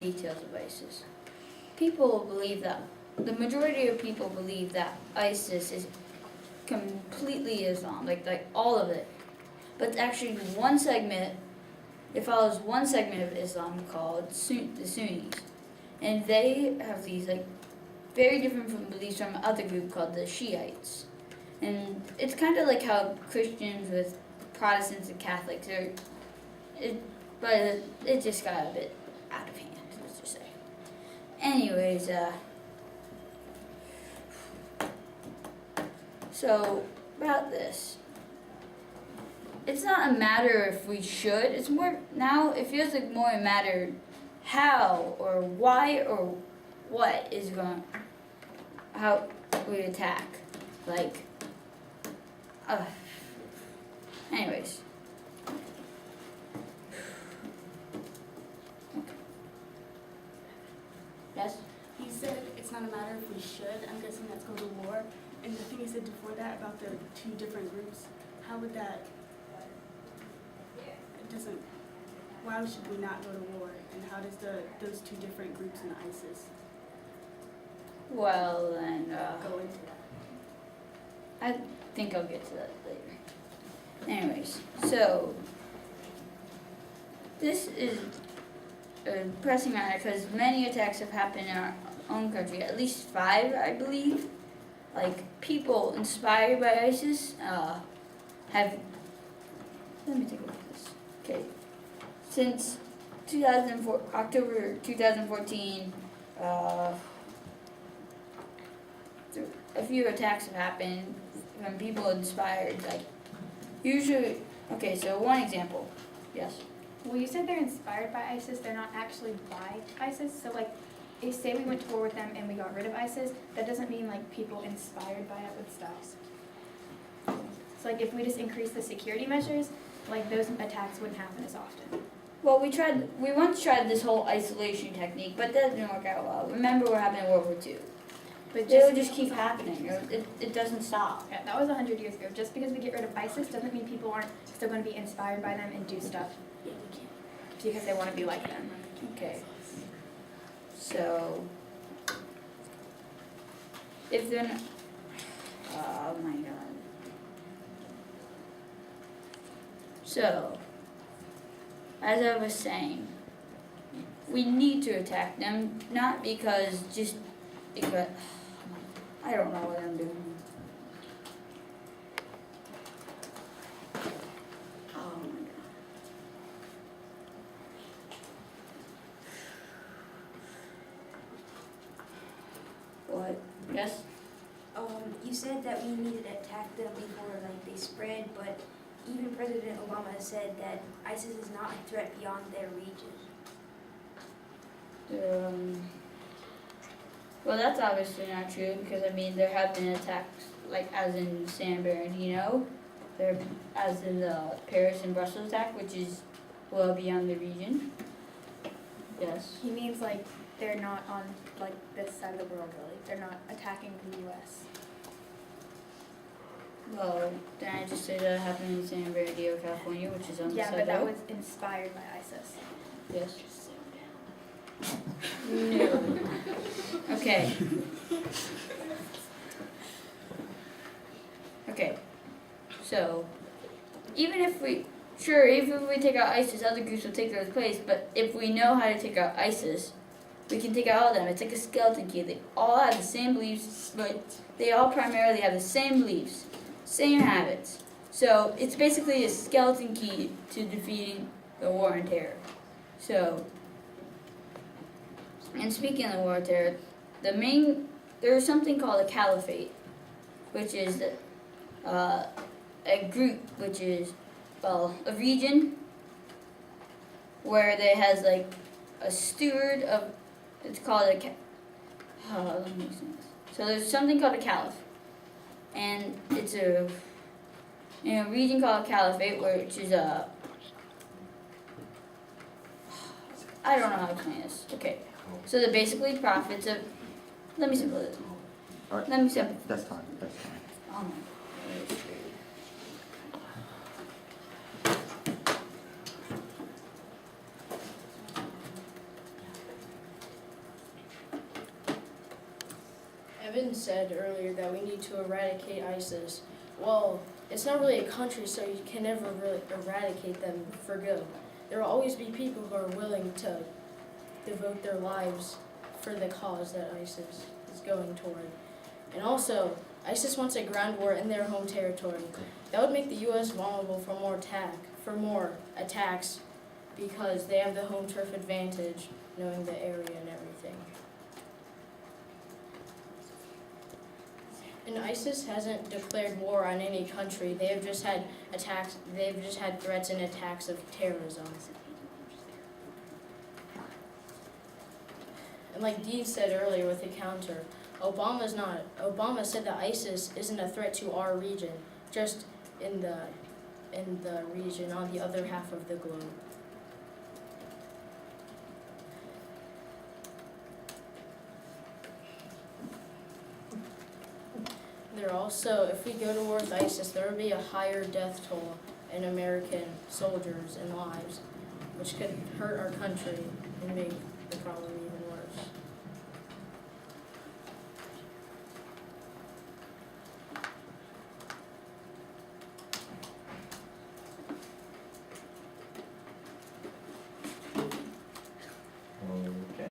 details of ISIS. People believe that, the majority of people believe that ISIS is completely Islam, like all of it. But actually one segment, it follows one segment of Islam called the Sunnis. And they have these like very different from beliefs from other group called the Shiites. And it's kind of like how Christians with Protestants and Catholics are, but it just got a bit out of hand, let's just say. Anyways, so about this, it's not a matter if we should, it's more, now it feels like more a matter how or why or what is going, how we attack, like, anyways. Okay. Yes? You said it's not a matter if we should. I'm guessing that's go to war. And the thing you said before that about the two different groups, how would that, it doesn't, why should we not go to war? And how does those two different groups in ISIS Well, then, go into that? I think I'll get to that later. Anyways, so this is a pressing matter because many attacks have happened in our own country, at least 5, I believe. Like, people inspired by ISIS have, let me take a look at this. Okay, since October 2014, a few attacks have happened from people inspired, like, usually, okay, so one example, yes? Well, you said they're inspired by ISIS, they're not actually by ISIS, so like, if say we went to war with them and we got rid of ISIS, that doesn't mean like people inspired by it would stop. So like if we just increase the security measures, like those attacks wouldn't happen as often. Well, we once tried this whole isolation technique, but that didn't work out well. Remember what happened in World War II. But It would just keep happening, it doesn't stop. yeah, that was 100 years ago. Just because we get rid of ISIS doesn't mean people aren't still going to be inspired by them and do stuff Yeah, we can't. because they want to be like them. Okay. So, if they're not, oh my god. So, as I was saying, we need to attack them, not because, I don't know what I'm doing. Oh my god. What? Yes? You said that we needed to attack them before they spread, but even President Obama has said that ISIS is not a threat beyond their region. Well, that's obviously not true because there have been attacks, like as in San Bernardino, as in the Paris and Brussels attack, which is well beyond the region. Yes. He means like they're not on like this side of the world really. They're not attacking the U.S. Well, then I just said that happened in San Bernardino, California, which is on the Yeah, side. but that was inspired by ISIS. Yes. No. Okay. Okay. So, even if we take out ISIS, other groups will take their place, but if we know how to take out ISIS, we can take out all of them. It's like a skeleton key. They all have the same beliefs, but they all primarily have the same beliefs, same habits. So, it's basically a skeleton key to defeating the war on terror. So, and speaking of the war on terror, there's something called a caliphate, which is a group, which is, well, a region where there has like a steward of, it's called let me see this. So there's something called a caliph, and it's a region called a caliphate, which is I don't know how to explain this. Okay. So they're basically prophets of, let me simplify it. All right. Let me simplify. That's fine, that's fine. Oh my goodness. Evan said earlier that we need to eradicate ISIS. Well, it's not really a country, so you can never really eradicate them for good. There will always be people who are willing to devote their lives for the cause that ISIS is going toward. And also, ISIS wants a ground war in their home territory. That would make the U.S. vulnerable for more attacks, because they have the home turf advantage, knowing the area and everything. And ISIS hasn't declared war on any country. They have just had attacks. They've just had threats and attacks of terrorism. And like Dean said earlier with the counter, Obama said that ISIS isn't a threat to our region, just in the region on the other half of the globe. There also, if we go to war with ISIS, there will be a higher death toll in American soldiers and lives, which could hurt our country and make